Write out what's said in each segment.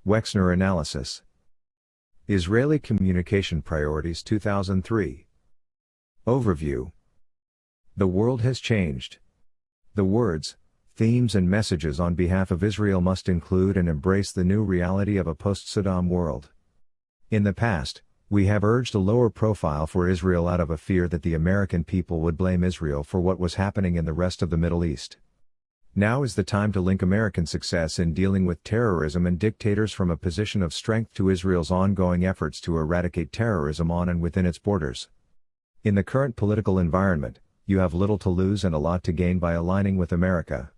Wexner Analysis. Israeli Communication Priorities 2003. Overview. The world has changed. The words, themes and messages on behalf of Israel must include and embrace the new reality of a post-Saddam world. In the past, we have urged a lower profile for Israel out of a fear that the American people would blame Israel for what was happening in the rest of the Middle East. Now is the time to link American success in dealing with terrorism and dictators from a position of strength to Israel's ongoing efforts to eradicate terrorism on and within its borders. In the current political environment, you have little to lose and a lot to gain by aligning with America.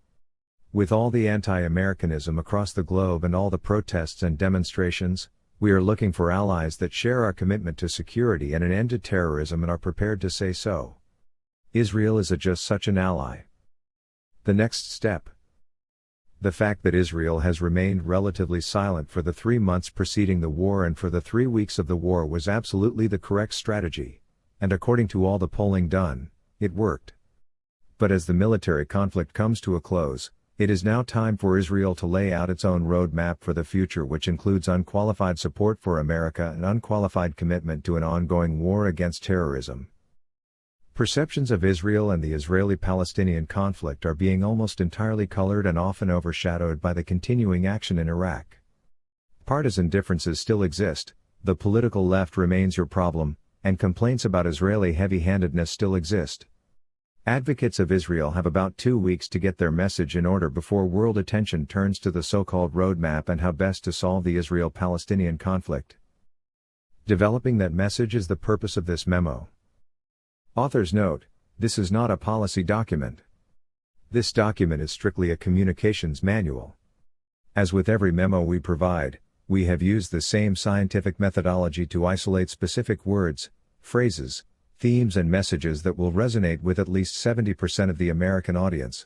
With all the anti-Americanism across the globe and all the protests and demonstrations, we are looking for allies that share our commitment to security and an end to terrorism and are prepared to say so. Israel is just such an ally. The next step. The fact that Israel has remained relatively silent for the 3 months preceding the war and for the 3 weeks of the war was absolutely the correct strategy, and according to all the polling done, it worked. But as the military conflict comes to a close, it is now time for Israel to lay out its own roadmap for the future, which includes unqualified support for America and unqualified commitment to an ongoing war against terrorism. Perceptions of Israel and the Israeli-Palestinian conflict are being almost entirely colored and often overshadowed by the continuing action in Iraq. Partisan differences still exist, the political left remains your problem, and complaints about Israeli heavy-handedness still exist. Advocates of Israel have about 2 weeks to get their message in order before world attention turns to the so-called roadmap and how best to solve the Israel-Palestinian conflict. Developing that message is the purpose of this memo. Author's note: this is not a policy document. This document is strictly a communications manual. As with every memo we provide, we have used the same scientific methodology to isolate specific words, phrases, themes and messages that will resonate with at least 70% of the American audience.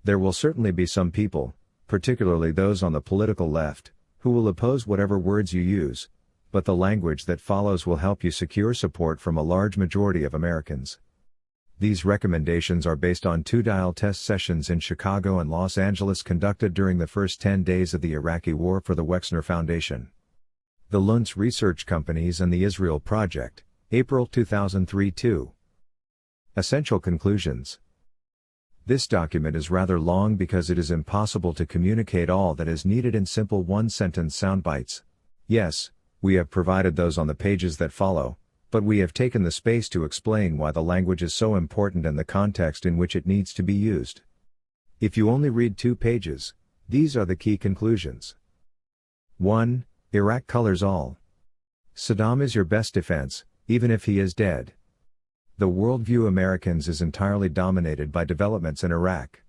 There will certainly be some people, particularly those on the political left, who will oppose whatever words you use, but the language that follows will help you secure support from a large majority of Americans. These recommendations are based on 2 dial test sessions in Chicago and Los Angeles conducted during the first 10 days of the Iraqi war for the Wexner Foundation, the Luntz Research Companies and the Israel Project, April 2003. 2. Essential conclusions. This document is rather long because it is impossible to communicate all that is needed in simple one-sentence sound bites. Yes, we have provided those on the pages that follow, but we have taken the space to explain why the language is so important and the context in which it needs to be used. If you only read 2 pages, these are the key conclusions. 1. Iraq colors all. Saddam is your best defense, even if he is dead. The worldview Americans is entirely dominated by developments in Iraq.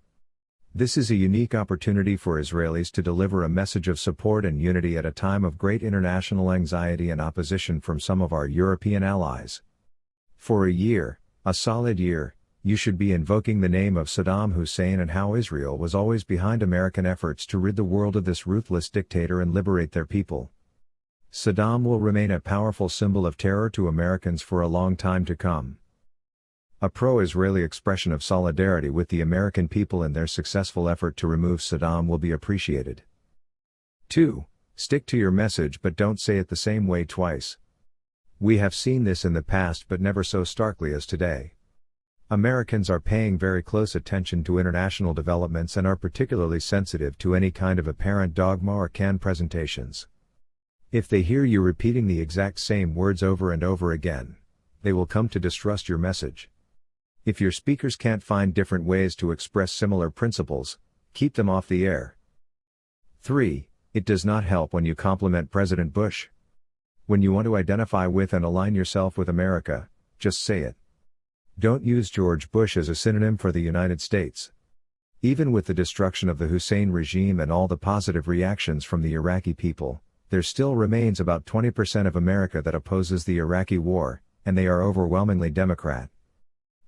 This is a unique opportunity for Israelis to deliver a message of support and unity at a time of great international anxiety and opposition from some of our European allies. For a year, a solid year, you should be invoking the name of Saddam Hussein and how Israel was always behind American efforts to rid the world of this ruthless dictator and liberate their people. Saddam will remain a powerful symbol of terror to Americans for a long time to come. A pro-Israeli expression of solidarity with the American people in their successful effort to remove Saddam will be appreciated. 2. Stick to your message but don't say it the same way twice. We have seen this in the past but never so starkly as today. Americans are paying very close attention to international developments and are particularly sensitive to any kind of apparent dogma or canned presentations. If they hear you repeating the exact same words over and over again, they will come to distrust your message. If your speakers can't find different ways to express similar principles, keep them off the air. 3. It does not help when you compliment President Bush. When you want to identify with and align yourself with America, just say it. Don't use George Bush as a synonym for the United States. Even with the destruction of the Hussein regime and all the positive reactions from the Iraqi people, there still remains about 20% of America that opposes the Iraqi war, and they are overwhelmingly Democrat.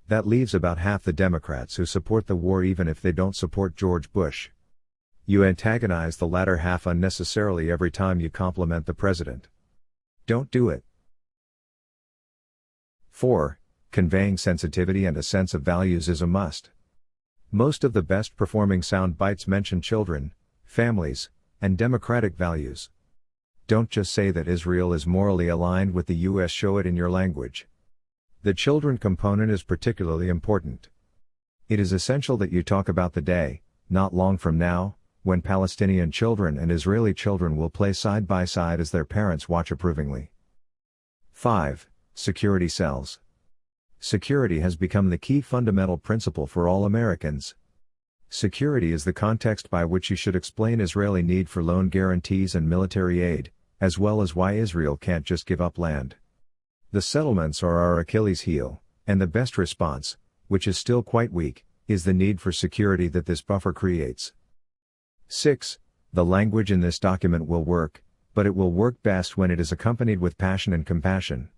That leaves about half the Democrats who support the war even if they don't support George Bush. You antagonize the latter half unnecessarily every time you compliment the president. Don't do it. 4. Conveying sensitivity and a sense of values is a must. Most of the best performing sound bites mention children, families, and democratic values. Don't just say that Israel is morally aligned with the US, show it in your language. The children component is particularly important. It is essential that you talk about the day, not long from now, when Palestinian children and Israeli children will play side by side as their parents watch approvingly. 5. Security sells. Security has become the key fundamental principle for all Americans. Security is the context by which you should explain Israeli need for loan guarantees and military aid, as well as why Israel can't just give up land. The settlements are our Achilles heel, and the best response, which is still quite weak, is the need for security that this buffer creates. 6. The language in this document will work, but it will work best when it is accompanied with passion and compassion.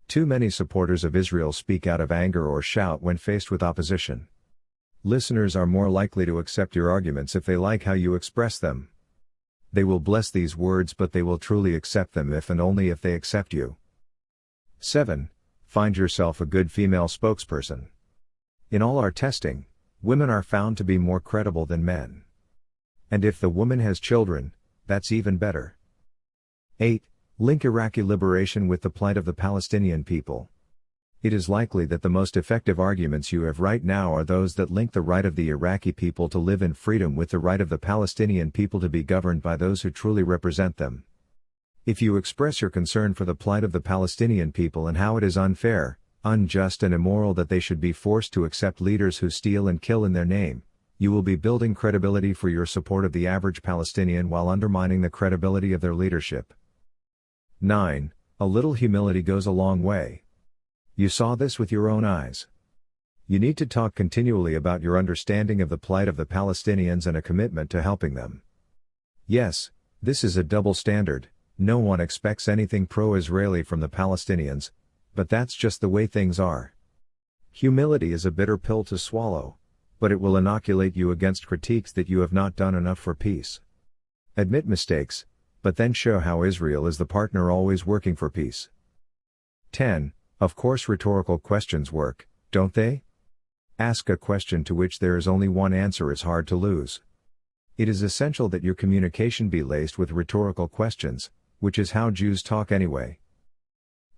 Too many supporters of Israel speak out of anger or shout when faced with opposition. Listeners are more likely to accept your arguments if they like how you express them. They will bless these words, but they will truly accept them if and only if they accept you. 7. Find yourself a good female spokesperson. In all our testing, women are found to be more credible than men. And if the woman has children, that's even better. 8. Link Iraqi liberation with the plight of the Palestinian people. It is likely that the most effective arguments you have right now are those that link the right of the Iraqi people to live in freedom with the right of the Palestinian people to be governed by those who truly represent them. If you express your concern for the plight of the Palestinian people and how it is unfair, unjust and immoral that they should be forced to accept leaders who steal and kill in their name, you will be building credibility for your support of the average Palestinian while undermining the credibility of their leadership. 9. A little humility goes a long way. You saw this with your own eyes. You need to talk continually about your understanding of the plight of the Palestinians and a commitment to helping them. Yes, this is a double standard. No one expects anything pro-Israeli from the Palestinians, but that's just the way things are. Humility is a bitter pill to swallow, but it will inoculate you against critiques that you have not done enough for peace. Admit mistakes, but then show how Israel is the partner always working for peace. 10. Of course, rhetorical questions work, don't they? Ask a question to which there is only one answer is hard to lose. It is essential that your communication be laced with rhetorical questions, which is how Jews talk anyway.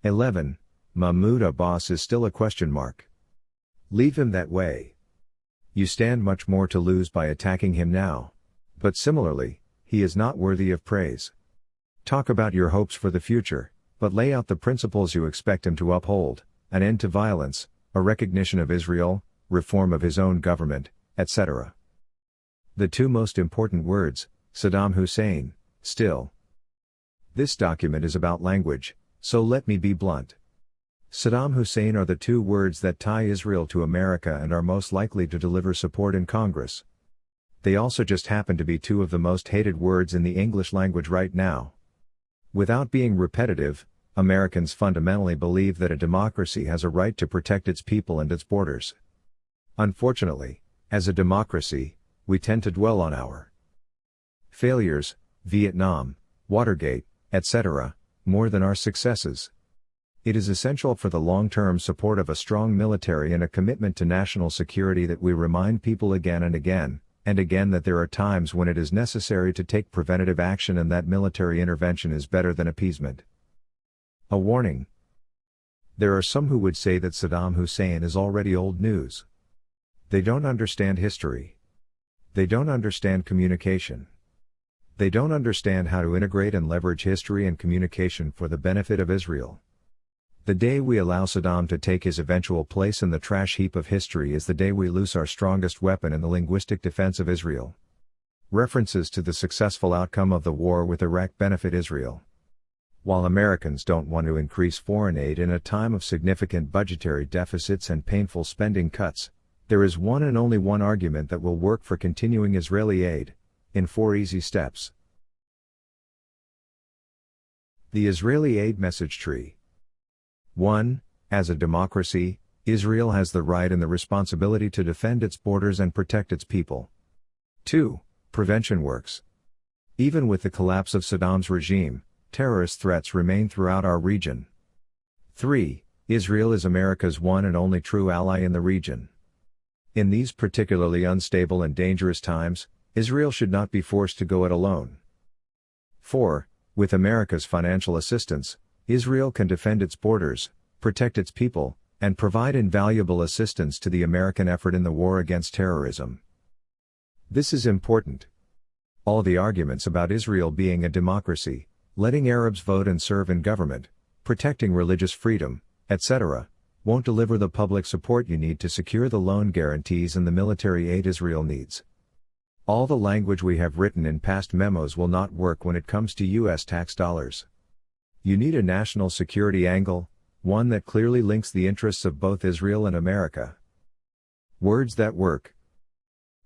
11. Mahmoud Abbas is still a question mark. Leave him that way. You stand much more to lose by attacking him now. But similarly, he is not worthy of praise. Talk about your hopes for the future, but lay out the principles you expect him to uphold: an end to violence, a recognition of Israel, reform of his own government, etc. The two most important words: Saddam Hussein, still. This document is about language, so let me be blunt. Saddam Hussein are the two words that tie Israel to America and are most likely to deliver support in Congress. They also just happen to be two of the most hated words in the English language right now. Without being repetitive, Americans fundamentally believe that a democracy has a right to protect its people and its borders. Unfortunately, as a democracy, we tend to dwell on our failures, Vietnam, Watergate, etc., more than our successes. It is essential for the long-term support of a strong military and a commitment to national security that we remind people again and again that there are times when it is necessary to take preventative action and that military intervention is better than appeasement. A warning. There are some who would say that Saddam Hussein is already old news. They don't understand history. They don't understand communication. They don't understand how to integrate and leverage history and communication for the benefit of Israel. The day we allow Saddam to take his eventual place in the trash heap of history is the day we lose our strongest weapon in the linguistic defense of Israel. References to the successful outcome of the war with Iraq benefit Israel. While Americans don't want to increase foreign aid in a time of significant budgetary deficits and painful spending cuts, there is one and only one argument that will work for continuing Israeli aid, in 4 easy steps. The Israeli aid message tree. 1. As a democracy, Israel has the right and the responsibility to defend its borders and protect its people. 2. Prevention works. Even with the collapse of Saddam's regime, terrorist threats remain throughout our region. 3. Israel is America's one and only true ally in the region. In these particularly unstable and dangerous times, Israel should not be forced to go it alone. 4. With America's financial assistance, Israel can defend its borders, protect its people, and provide invaluable assistance to the American effort in the war against terrorism. This is important. All the arguments about Israel being a democracy, letting Arabs vote and serve in government, protecting religious freedom, etc., won't deliver the public support you need to secure the loan guarantees and the military aid Israel needs. All the language we have written in past memos will not work when it comes to U.S. tax dollars. You need a national security angle, one that clearly links the interests of both Israel and America. Words that work.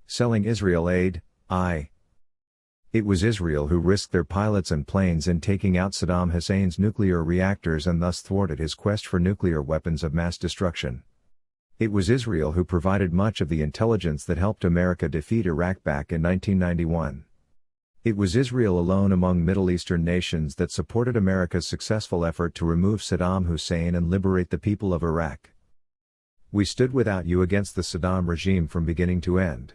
Selling Israel aid, It was Israel who risked their pilots and planes in taking out Saddam Hussein's nuclear reactors and thus thwarted his quest for nuclear weapons of mass destruction. It was Israel who provided much of the intelligence that helped America defeat Iraq back in 1991. It was Israel alone among Middle Eastern nations that supported America's successful effort to remove Saddam Hussein and liberate the people of Iraq. We stood without you against the Saddam regime from beginning to end.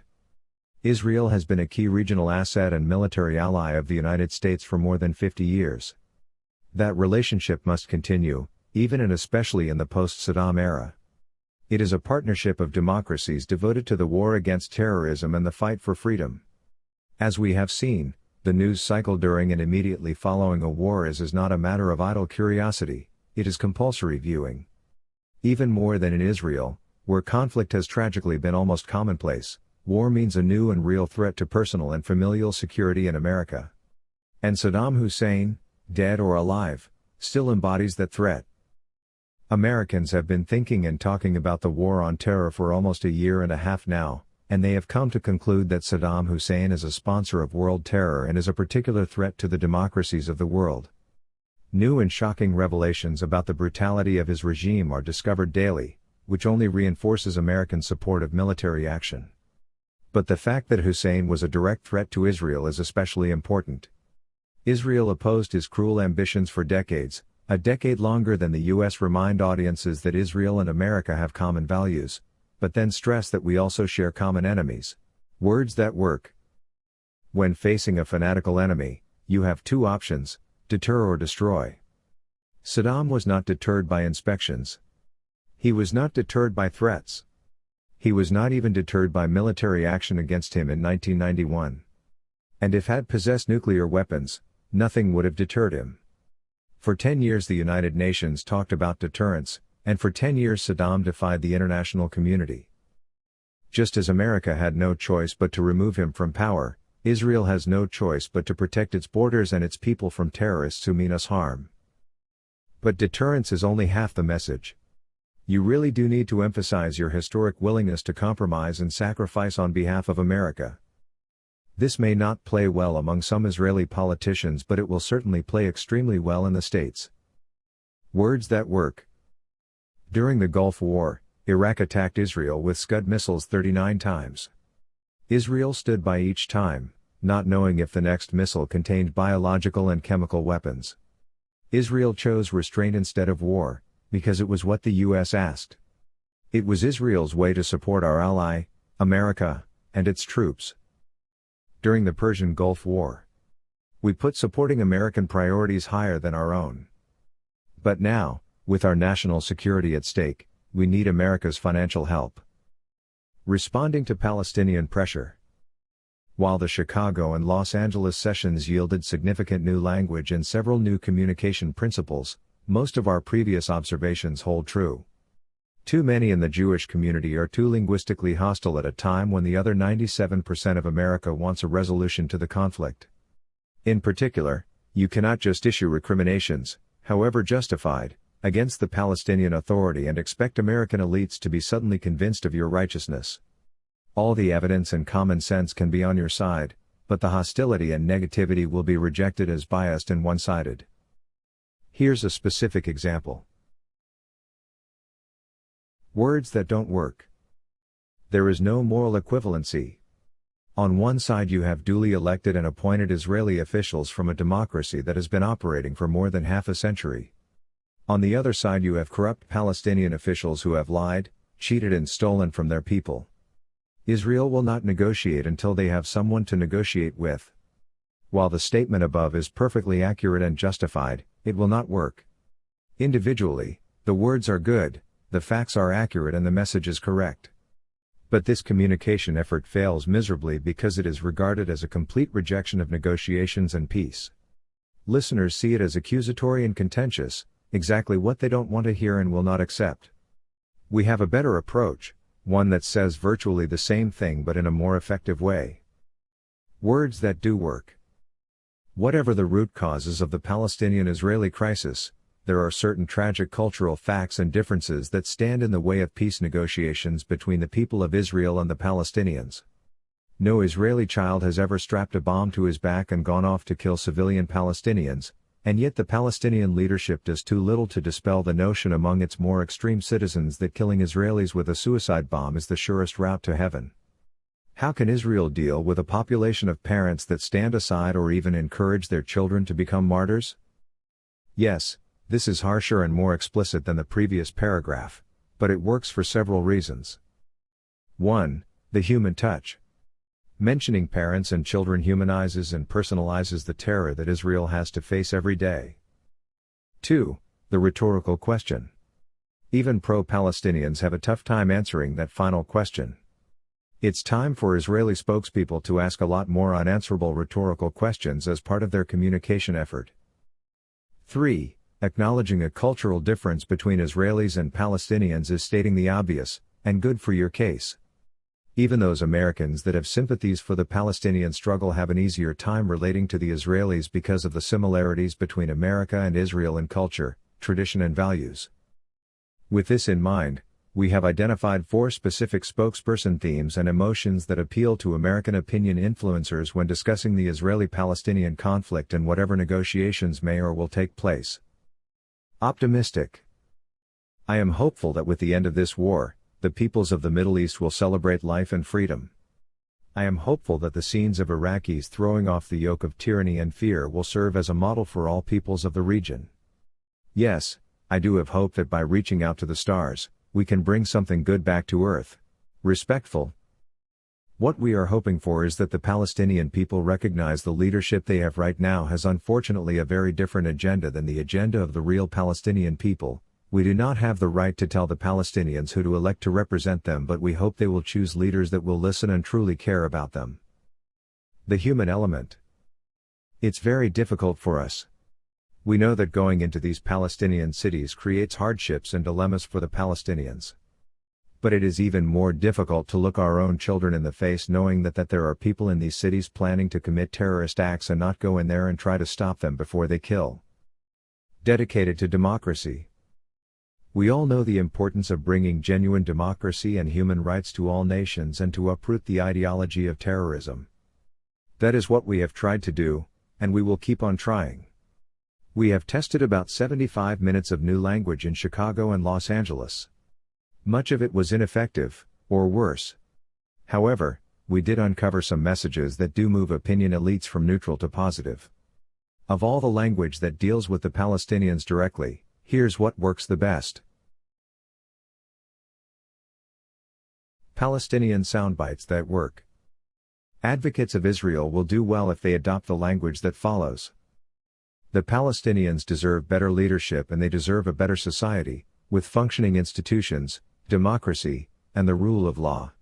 Israel has been a key regional asset and military ally of the United States for more than 50 years. That relationship must continue, even and especially in the post-Saddam era. It is a partnership of democracies devoted to the war against terrorism and the fight for freedom. As we have seen, the news cycle during and immediately following a war is not a matter of idle curiosity, it is compulsory viewing. Even more than in Israel, where conflict has tragically been almost commonplace, war means a new and real threat to personal and familial security in America. And Saddam Hussein, dead or alive, still embodies that threat. Americans have been thinking and talking about the war on terror for almost a year and a half now, and they have come to conclude that Saddam Hussein is a sponsor of world terror and is a particular threat to the democracies of the world. New and shocking revelations about the brutality of his regime are discovered daily, which only reinforces American support of military action. But the fact that Hussein was a direct threat to Israel is especially important. Israel opposed his cruel ambitions for decades, a decade longer than the U.S. Remind audiences that Israel and America have common values, but then stress that we also share common enemies. Words that work. When facing a fanatical enemy, you have two options: deter or destroy. Saddam was not deterred by inspections. He was not deterred by threats. He was not even deterred by military action against him in 1991. And if had possessed nuclear weapons, nothing would have deterred him. For 10 years the United Nations talked about deterrence, and for 10 years Saddam defied the international community. Just as America had no choice but to remove him from power, Israel has no choice but to protect its borders and its people from terrorists who mean us harm. But deterrence is only half the message. You really do need to emphasize your historic willingness to compromise and sacrifice on behalf of America. This may not play well among some Israeli politicians, but it will certainly play extremely well in the States. Words that work. During the Gulf War, Iraq attacked Israel with Scud missiles 39 times. Israel stood by each time, not knowing if the next missile contained biological and chemical weapons. Israel chose restraint instead of war, because it was what the U.S. asked. It was Israel's way to support our ally, America, and its troops. During the Persian Gulf War, we put supporting American priorities higher than our own. But now, with our national security at stake, we need America's financial help. Responding to Palestinian pressure. While the Chicago and Los Angeles sessions yielded significant new language and several new communication principles, most of our previous observations hold true. Too many in the Jewish community are too linguistically hostile at a time when the other 97% of America wants a resolution to the conflict. In particular, you cannot just issue recriminations, however justified, against the Palestinian Authority and expect American elites to be suddenly convinced of your righteousness. All the evidence and common sense can be on your side, but the hostility and negativity will be rejected as biased and one-sided. Here's a specific example. Words that don't work. There is no moral equivalency. On one side you have duly elected and appointed Israeli officials from a democracy that has been operating for more than half a century. On the other side you have corrupt Palestinian officials who have lied, cheated and stolen from their people. Israel will not negotiate until they have someone to negotiate with. While the statement above is perfectly accurate and justified, it will not work. Individually, the words are good, the facts are accurate and the message is correct. But this communication effort fails miserably because it is regarded as a complete rejection of negotiations and peace. Listeners see it as accusatory and contentious, exactly what they don't want to hear and will not accept. We have a better approach, one that says virtually the same thing but in a more effective way. Words that do work. Whatever the root causes of the Palestinian-Israeli crisis, there are certain tragic cultural facts and differences that stand in the way of peace negotiations between the people of Israel and the Palestinians. No Israeli child has ever strapped a bomb to his back and gone off to kill civilian Palestinians, and yet the Palestinian leadership does too little to dispel the notion among its more extreme citizens that killing Israelis with a suicide bomb is the surest route to heaven. How can Israel deal with a population of parents that stand aside or even encourage their children to become martyrs? Yes, this is harsher and more explicit than the previous paragraph, but it works for several reasons. 1. The human touch. Mentioning parents and children humanizes and personalizes the terror that Israel has to face every day. 2. The rhetorical question. Even pro-Palestinians have a tough time answering that final question. It's time for Israeli spokespeople to ask a lot more unanswerable rhetorical questions as part of their communication effort. 3. Acknowledging a cultural difference between Israelis and Palestinians is stating the obvious, and good for your case. Even those Americans that have sympathies for the Palestinian struggle have an easier time relating to the Israelis because of the similarities between America and Israel in culture, tradition and values. With this in mind, we have identified 4 specific spokesperson themes and emotions that appeal to American opinion influencers when discussing the Israeli-Palestinian conflict and whatever negotiations may or will take place. Optimistic. I am hopeful that with the end of this war, the peoples of the Middle East will celebrate life and freedom. I am hopeful that the scenes of Iraqis throwing off the yoke of tyranny and fear will serve as a model for all peoples of the region. Yes, I do have hope that by reaching out to the stars, we can bring something good back to earth. Respectful. What we are hoping for is that the Palestinian people recognize the leadership they have right now has unfortunately a very different agenda than the agenda of the real Palestinian people. We do not have the right to tell the Palestinians who to elect to represent them, but we hope they will choose leaders that will listen and truly care about them. The human element. It's very difficult for us. We know that going into these Palestinian cities creates hardships and dilemmas for the Palestinians. But it is even more difficult to look our own children in the face knowing that there are people in these cities planning to commit terrorist acts and not go in there and try to stop them before they kill. Dedicated to democracy. We all know the importance of bringing genuine democracy and human rights to all nations and to uproot the ideology of terrorism. That is what we have tried to do, and we will keep on trying. We have tested about 75 minutes of new language in Chicago and Los Angeles. Much of it was ineffective, or worse. However, we did uncover some messages that do move opinion elites from neutral to positive. Of all the language that deals with the Palestinians directly, here's what works the best. Palestinian soundbites that work. Advocates of Israel will do well if they adopt the language that follows. The Palestinians deserve better leadership and they deserve a better society, with functioning institutions, democracy, and the rule of law.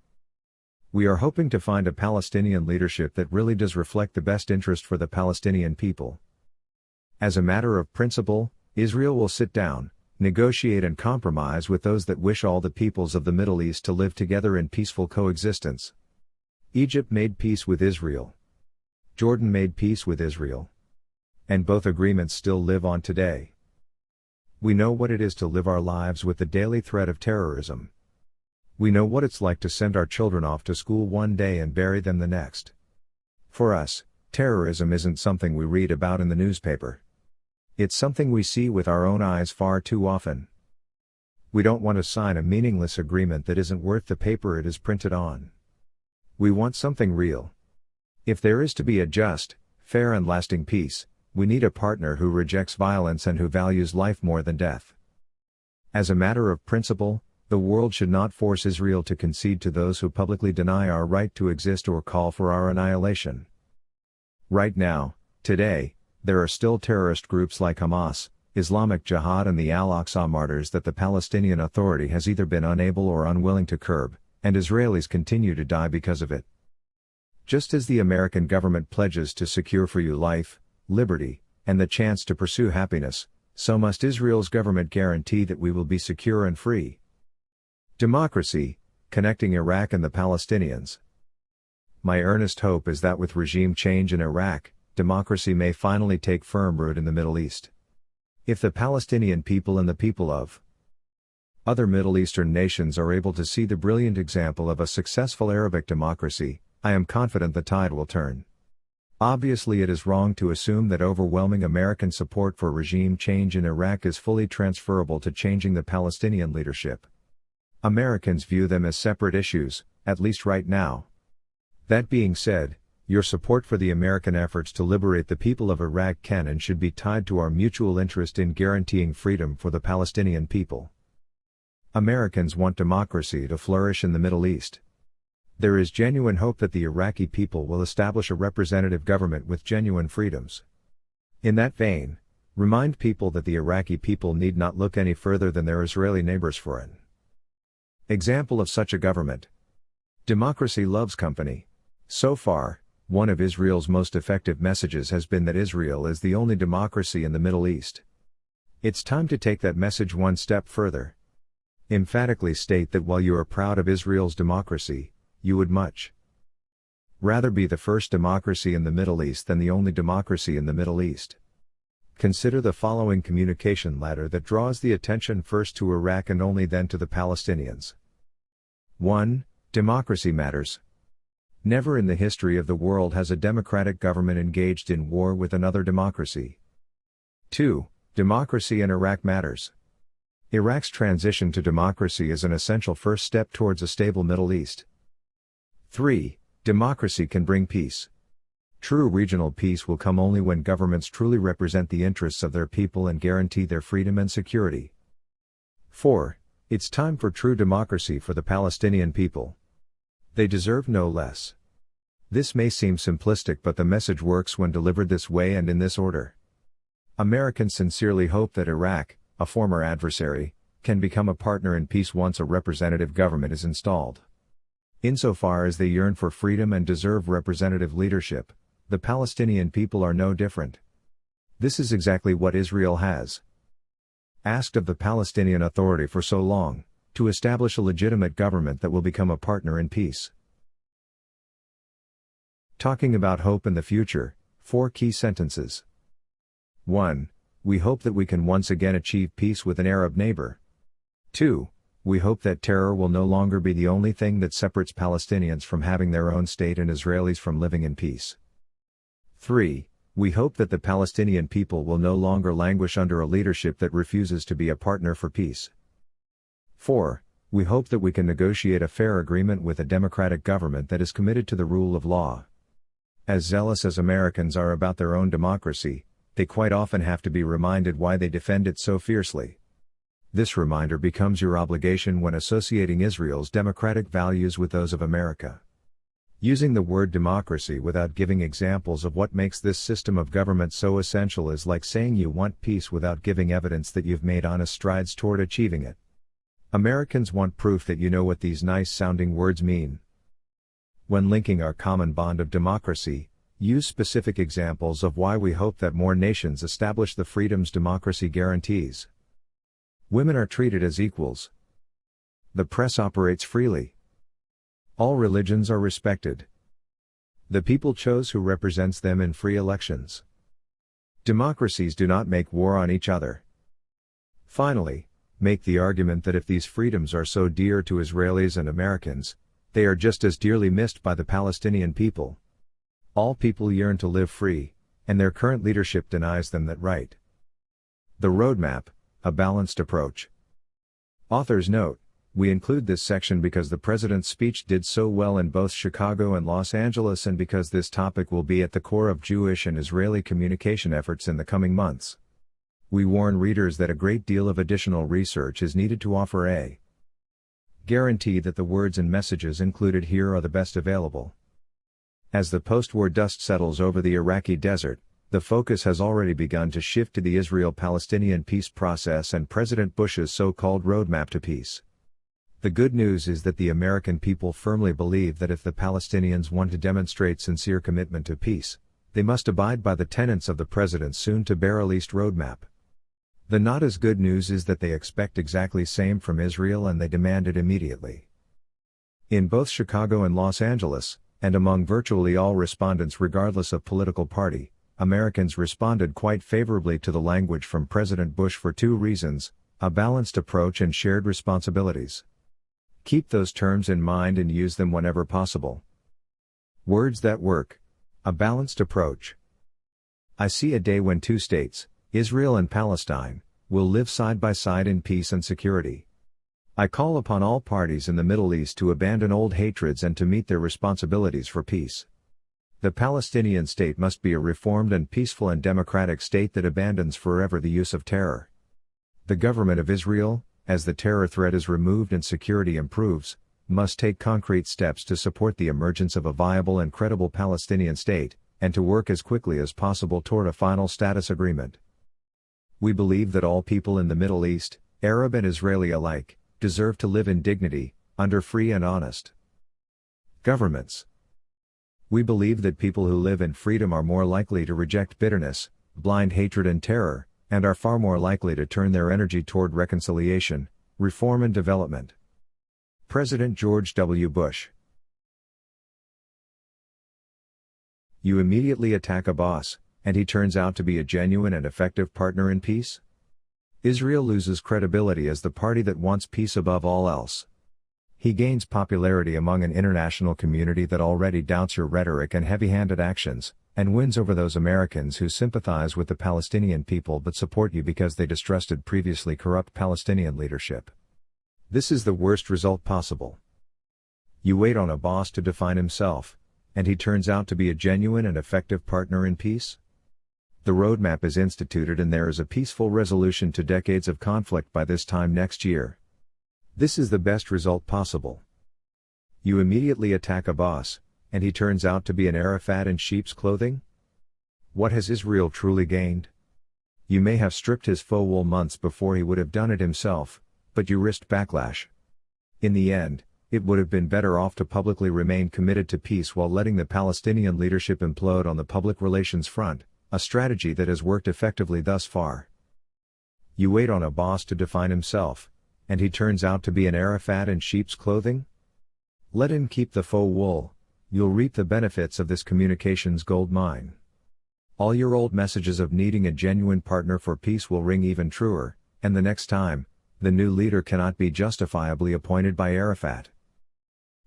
We are hoping to find a Palestinian leadership that really does reflect the best interest for the Palestinian people. As a matter of principle, Israel will sit down, negotiate and compromise with those that wish all the peoples of the Middle East to live together in peaceful coexistence. Egypt made peace with Israel. Jordan made peace with Israel. And both agreements still live on today. We know what it is to live our lives with the daily threat of terrorism. We know what it's like to send our children off to school one day and bury them the next. For us, terrorism isn't something we read about in the newspaper. It's something we see with our own eyes far too often. We don't want to sign a meaningless agreement that isn't worth the paper it is printed on. We want something real. If there is to be a just, fair and lasting peace, we need a partner who rejects violence and who values life more than death. As a matter of principle, the world should not force Israel to concede to those who publicly deny our right to exist or call for our annihilation. Right now, Today, there are still terrorist groups like Hamas, Islamic Jihad and the Al-Aqsa martyrs that the Palestinian Authority has either been unable or unwilling to curb, and Israelis continue to die because of it. Just as the American government pledges to secure for you life, liberty, and the chance to pursue happiness, so must Israel's government guarantee that we will be secure and free. Democracy, connecting Iraq and the Palestinians. My earnest hope is that with regime change in Iraq, democracy may finally take firm root in the Middle East. If the Palestinian people and the people of other Middle Eastern nations are able to see the brilliant example of a successful Arabic democracy, I am confident the tide will turn. Obviously, it is wrong to assume that overwhelming American support for regime change in Iraq is fully transferable to changing the Palestinian leadership. Americans view them as separate issues, at least right now. That being said, your support for the American efforts to liberate the people of Iraq can and should be tied to our mutual interest in guaranteeing freedom for the Palestinian people. Americans want democracy to flourish in the Middle East. There is genuine hope that the Iraqi people will establish a representative government with genuine freedoms. In that vein, remind people that the Iraqi people need not look any further than their Israeli neighbors for an example of such a government. Democracy loves company. So far, one of Israel's most effective messages has been that Israel is the only democracy in the Middle East. It's time to take that message one step further. Emphatically state that while you are proud of Israel's democracy, you would much rather be the first democracy in the Middle East than the only democracy in the Middle East. Consider the following communication ladder that draws the attention first to Iraq and only then to the Palestinians. 1. Democracy matters. Never in the history of the world has a democratic government engaged in war with another democracy. 2. Democracy in Iraq matters. Iraq's transition to democracy is an essential first step towards a stable Middle East. 3. Democracy can bring peace. True regional peace will come only when governments truly represent the interests of their people and guarantee their freedom and security. 4. It's time for true democracy for the Palestinian people. They deserve no less. This may seem simplistic, but the message works when delivered this way and in this order. Americans sincerely hope that Iraq, a former adversary, can become a partner in peace once a representative government is installed. Insofar as they yearn for freedom and deserve representative leadership, the Palestinian people are no different. This is exactly what Israel has asked of the Palestinian Authority for so long, to establish a legitimate government that will become a partner in peace. Talking about hope in the future, 4 key sentences. 1. We hope that we can once again achieve peace with an Arab neighbor. 2. We hope that terror will no longer be the only thing that separates Palestinians from having their own state and Israelis from living in peace. 3. We hope that the Palestinian people will no longer languish under a leadership that refuses to be a partner for peace. 4. We hope that we can negotiate a fair agreement with a democratic government that is committed to the rule of law. As zealous as Americans are about their own democracy, they quite often have to be reminded why they defend it so fiercely. This reminder becomes your obligation when associating Israel's democratic values with those of America. Using the word democracy without giving examples of what makes this system of government so essential is like saying you want peace without giving evidence that you've made honest strides toward achieving it. Americans want proof that you know what these nice-sounding words mean. When linking our common bond of democracy, use specific examples of why we hope that more nations establish the freedoms democracy guarantees. Women are treated as equals. The press operates freely. All religions are respected. The people chose who represents them in free elections. Democracies do not make war on each other. Finally, make the argument that if these freedoms are so dear to Israelis and Americans, they are just as dearly missed by the Palestinian people. All people yearn to live free, and their current leadership denies them that right. The Roadmap, a balanced approach. Author's note: we include this section because the President's speech did so well in both Chicago and Los Angeles, and because this topic will be at the core of Jewish and Israeli communication efforts in the coming months. We warn readers that a great deal of additional research is needed to offer a guarantee that the words and messages included here are the best available. As the post-war dust settles over the Iraqi desert, The focus has already begun to shift to the Israel-Palestinian peace process and President Bush's so-called roadmap to peace. The good news is that the American people firmly believe that if the Palestinians want to demonstrate sincere commitment to peace, they must abide by the tenets of the president's soon-to-be-released roadmap. The not as good news is that they expect exactly same from Israel and they demand it immediately. In both Chicago and Los Angeles, and among virtually all respondents regardless of political party, Americans responded quite favorably to the language from President Bush for two reasons: a balanced approach and shared responsibilities. Keep those terms in mind and use them whenever possible. Words that work. A balanced approach. I see a day when two states, Israel and Palestine, will live side by side in peace and security. I call upon all parties in the Middle East to abandon old hatreds and to meet their responsibilities for peace. The Palestinian state must be a reformed and peaceful and democratic state that abandons forever the use of terror. The government of Israel, as the terror threat is removed and security improves, must take concrete steps to support the emergence of a viable and credible Palestinian state, and to work as quickly as possible toward a final status agreement. We believe that all people in the Middle East, Arab and Israeli alike, deserve to live in dignity, under free and honest governments. We believe that people who live in freedom are more likely to reject bitterness, blind hatred and terror, and are far more likely to turn their energy toward reconciliation, reform and development. President George W. Bush. You immediately attack a boss, and he turns out to be a genuine and effective partner in peace? Israel loses credibility as the party that wants peace above all else. He gains popularity among an international community that already doubts your rhetoric and heavy-handed actions, and wins over those Americans who sympathize with the Palestinian people but support you because they distrusted previously corrupt Palestinian leadership. This is the worst result possible. You wait on a boss to define himself, and he turns out to be a genuine and effective partner in peace? The roadmap is instituted and there is a peaceful resolution to decades of conflict by this time next year. This is the best result possible. You immediately attack a boss, and he turns out to be an Arafat in sheep's clothing? What has Israel truly gained? You may have stripped his faux wool months before he would have done it himself, but you risked backlash. In the end, it would have been better off to publicly remain committed to peace while letting the Palestinian leadership implode on the public relations front, a strategy that has worked effectively thus far. You wait on a boss to define himself, and he turns out to be an Arafat in sheep's clothing? Let him keep the faux wool, you'll reap the benefits of this communications gold mine. All your old messages of needing a genuine partner for peace will ring even truer, and the next time, the new leader cannot be justifiably appointed by Arafat.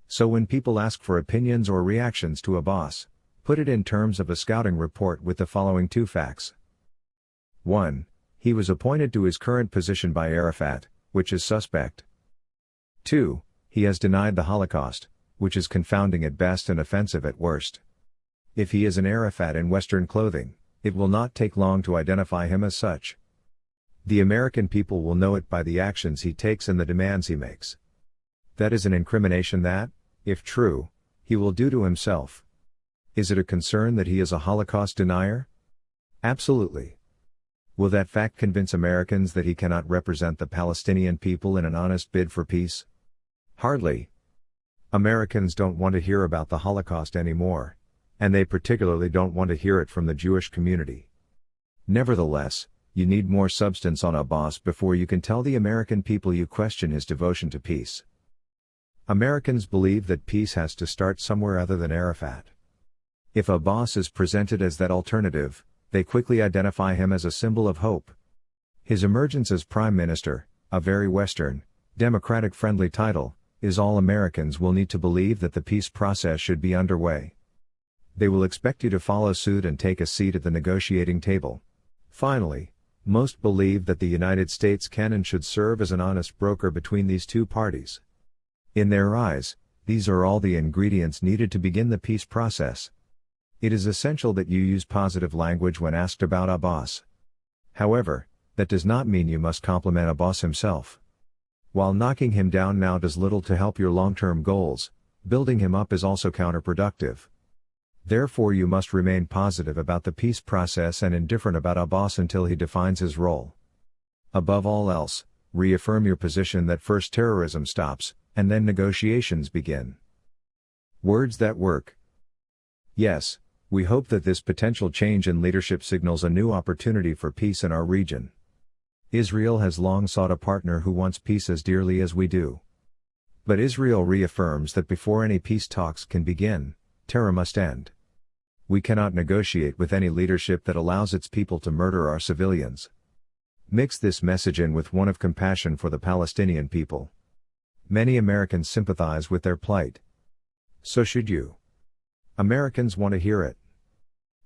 So when people ask for opinions or reactions to a boss, put it in terms of a scouting report with the following two facts. 1. He was appointed to his current position by Arafat, which is suspect. 2. He has denied the Holocaust, which is confounding at best and offensive at worst. If he is an Arafat in Western clothing, it will not take long to identify him as such. The American people will know it by the actions he takes and the demands he makes. That is an incrimination that, if true, he will do to himself. Is it a concern that he is a Holocaust denier? Absolutely. Will that fact convince Americans that he cannot represent the Palestinian people in an honest bid for peace? Hardly. Americans don't want to hear about the Holocaust anymore, and they particularly don't want to hear it from the Jewish community. Nevertheless, you need more substance on a boss before you can tell the American people you question his devotion to peace. Americans believe that peace has to start somewhere other than Arafat. If a boss is presented as that alternative, they quickly identify him as a symbol of hope. His emergence as Prime Minister, a very Western, Democratic-friendly title, is all Americans will need to believe that the peace process should be underway. They will expect you to follow suit and take a seat at the negotiating table. Finally, most believe that the United States can and should serve as an honest broker between these two parties. In their eyes, these are all the ingredients needed to begin the peace process. It is essential that you use positive language when asked about a boss. However, that does not mean you must compliment a boss himself. While knocking him down now does little to help your long-term goals, building him up is also counterproductive. Therefore you must remain positive about the peace process and indifferent about Abbas until he defines his role. Above all else, reaffirm your position that first terrorism stops, and then negotiations begin. Words that work. Yes, we hope that this potential change in leadership signals a new opportunity for peace in our region. Israel has long sought a partner who wants peace as dearly as we do. But Israel reaffirms that before any peace talks can begin, terror must end. We cannot negotiate with any leadership that allows its people to murder our civilians. Mix this message in with one of compassion for the Palestinian people. Many Americans sympathize with their plight. So should you. Americans want to hear it.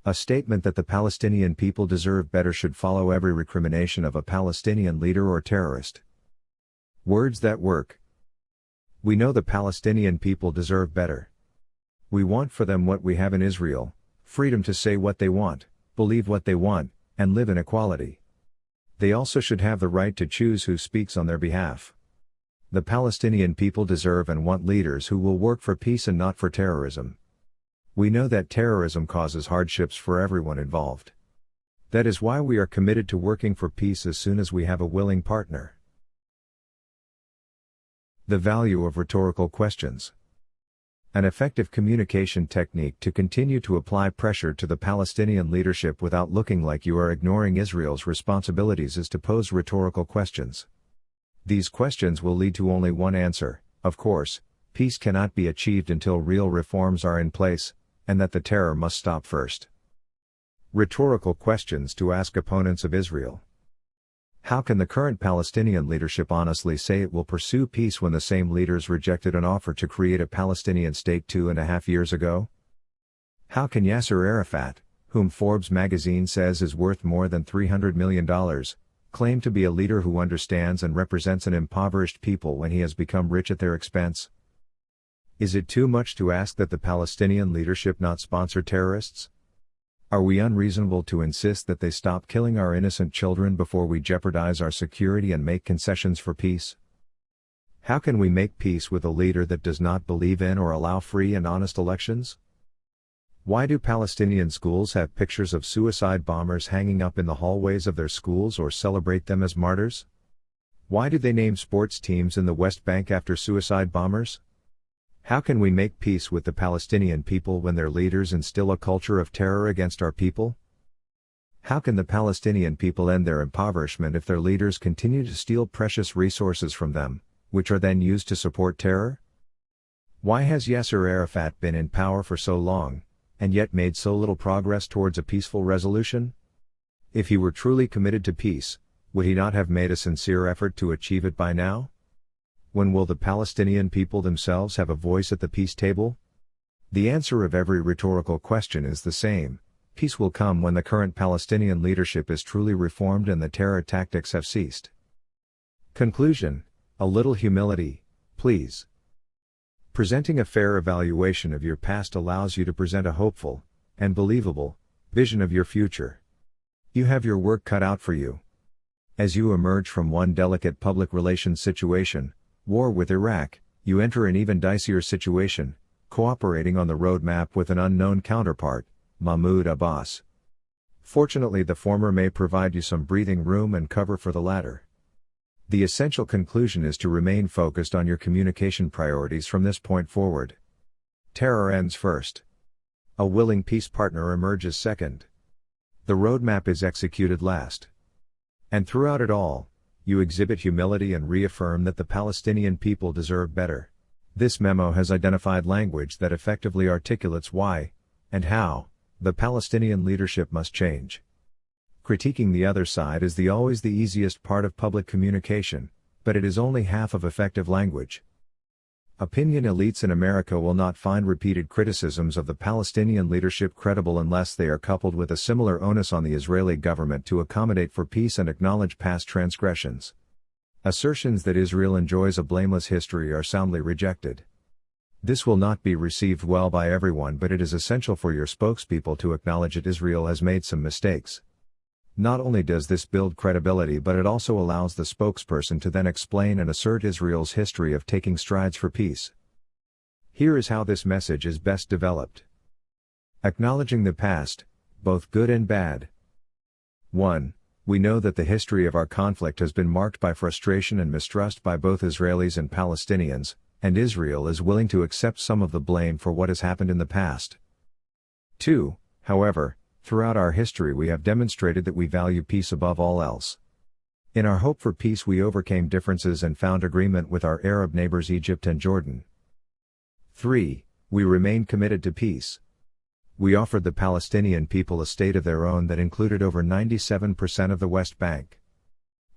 A statement that the Palestinian people deserve better should follow every recrimination of a Palestinian leader or terrorist. Words that work. We know the Palestinian people deserve better. We want for them what we have in Israel: freedom to say what they want, believe what they want, and live in equality. They also should have the right to choose who speaks on their behalf. The Palestinian people deserve and want leaders who will work for peace and not for terrorism. We know that terrorism causes hardships for everyone involved. That is why we are committed to working for peace as soon as we have a willing partner. The value of rhetorical questions. An effective communication technique to continue to apply pressure to the Palestinian leadership without looking like you are ignoring Israel's responsibilities is to pose rhetorical questions. These questions will lead to only one answer: of course, peace cannot be achieved until real reforms are in place, and that the terror must stop first. Rhetorical questions to ask opponents of Israel. How can the current Palestinian leadership honestly say it will pursue peace when the same leaders rejected an offer to create a Palestinian state 2.5 years ago? How can Yasser Arafat, whom Forbes magazine says is worth more than $300 million, claim to be a leader who understands and represents an impoverished people when he has become rich at their expense? Is it too much to ask that the Palestinian leadership not sponsor terrorists? Are we unreasonable to insist that they stop killing our innocent children before we jeopardize our security and make concessions for peace? How can we make peace with a leader that does not believe in or allow free and honest elections? Why do Palestinian schools have pictures of suicide bombers hanging up in the hallways of their schools or celebrate them as martyrs? Why do they name sports teams in the West Bank after suicide bombers? How can we make peace with the Palestinian people when their leaders instill a culture of terror against our people? How can the Palestinian people end their impoverishment if their leaders continue to steal precious resources from them, which are then used to support terror? Why has Yasser Arafat been in power for so long, and yet made so little progress towards a peaceful resolution? If he were truly committed to peace, would he not have made a sincere effort to achieve it by now? When will the Palestinian people themselves have a voice at the peace table? The answer of every rhetorical question is the same: peace will come when the current Palestinian leadership is truly reformed and the terror tactics have ceased. Conclusion: a little humility, please. Presenting a fair evaluation of your past allows you to present a hopeful, and believable, vision of your future. You have your work cut out for you. As you emerge from one delicate public relations situation, war with Iraq, you enter an even dicier situation, cooperating on the roadmap with an unknown counterpart, Mahmoud Abbas. Fortunately, the former may provide you some breathing room and cover for the latter. The essential conclusion is to remain focused on your communication priorities from this point forward. Terror ends first. A willing peace partner emerges second. The roadmap is executed last. And throughout it all, you exhibit humility and reaffirm that the Palestinian people deserve better. This memo has identified language that effectively articulates why, and how, the Palestinian leadership must change. Critiquing the other side is always the easiest part of public communication, but it is only half of effective language. Opinion elites in America will not find repeated criticisms of the Palestinian leadership credible unless they are coupled with a similar onus on the Israeli government to accommodate for peace and acknowledge past transgressions. Assertions that Israel enjoys a blameless history are soundly rejected. This will not be received well by everyone, but it is essential for your spokespeople to acknowledge that Israel has made some mistakes. Not only does this build credibility, but it also allows the spokesperson to then explain and assert Israel's history of taking strides for peace. Here is how this message is best developed. Acknowledging the past, both good and bad. 1. We know that the history of our conflict has been marked by frustration and mistrust by both Israelis and Palestinians, and Israel is willing to accept some of the blame for what has happened in the past. 2. However, throughout our history we have demonstrated that we value peace above all else. In our hope for peace we overcame differences and found agreement with our Arab neighbors Egypt and Jordan. 3. We remain committed to peace. We offered the Palestinian people a state of their own that included over 97% of the West Bank.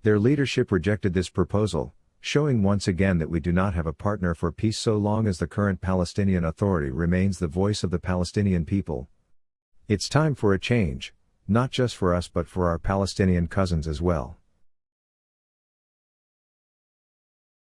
Their leadership rejected this proposal, showing once again that we do not have a partner for peace so long as the current Palestinian Authority remains the voice of the Palestinian people. It's time for a change, not just for us but for our Palestinian cousins as well.